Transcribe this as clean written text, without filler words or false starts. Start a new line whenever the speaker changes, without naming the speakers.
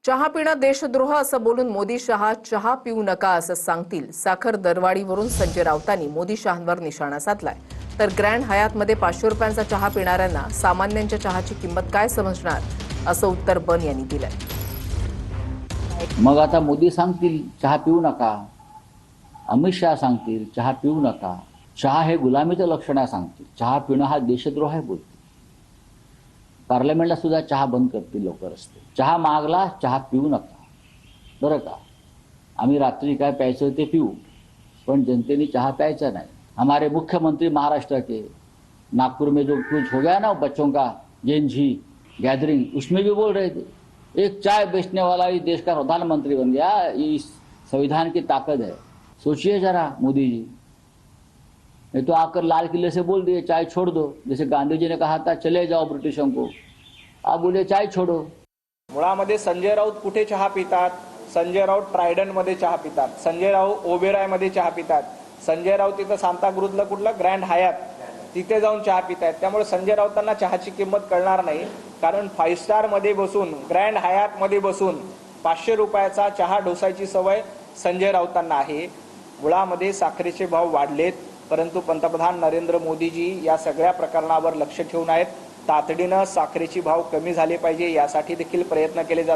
चहा पिणं देशद्रोह असं बोलून मोदी शहा चहा पिऊ नका असं सांगतील। साखर दरवाढीवरून संजय राऊतांनी मोदी शहांवर निशाणा साधलाय। तर ग्रँड हयातमध्ये 500 रुपयांचा चहा पिणाऱ्यांना सामान्यांच्या चहाची किंमत काय समजणार असं उत्तर बन यांनी दिलंय।
मग आता मोदी सांगतील चहा पिऊ नका, अमित शहा सांगतील चहा पिऊ नका। चहा हे गुलामीचं लक्षण आहे सांगतील, चहा पिणं हा देशद्रोह आहे बोलतील। पार्लमेंटला सुद्धा चहा बंद करतील लवकरच। चहा मागला, चहा पिऊ नका बरं का। आम्ही रात्री काय प्यायचं ते पिऊ, पण जनतेने चहा प्यायचा नहीं। हमारे मुख्यमंत्री महाराष्ट्र के नागपुर में जो कुछ हो गया ना बच्चों का जेन जी गैदरिंग, उसमें भी बोल रहे थे एक चाय बेचने वाला ही देश का प्रधानमंत्री बन गया। ये संविधान की ताकत है। सोचिए जरा मोदी जी, नहीं तो आकर लाल किले से बोल दिए चाय छोड़ दो, जैसे गांधी जी ने कहा था चले जाओ ब्रिटिशों को, आप बोले चाय छोड़ो।
मुळामध्ये संजय राऊत कुठे चहा पितात? संजय राऊत ट्रायडंट मध्ये चहा पितात, संजय राऊत ओबेराय मध्ये चहा पितात, संजय राऊत तिथं सांताक्रूजला कुठलं ग्रँड हयात तिथे जाऊन चहा पितात। त्यामुळे संजय राऊतांना चहाची किंमत कळणार नाही, कारण 5 स्टार मध्ये बसून ग्रँड हयात मध्ये बसून 500 रुपयाचा चहा ढोसायची सवय संजय राऊतांना आहे। मुळामध्ये साखरेचे भाव वाढलेत, परंतु पंतप्रधान नरेंद्र मोदीजी या सगळ्या प्रकरणावर लक्ष ठेवून आहेत। तातडीनं साखरेचे भाव कमी झाले पाहिजे यासाठी देखील प्रयत्न केले जातात।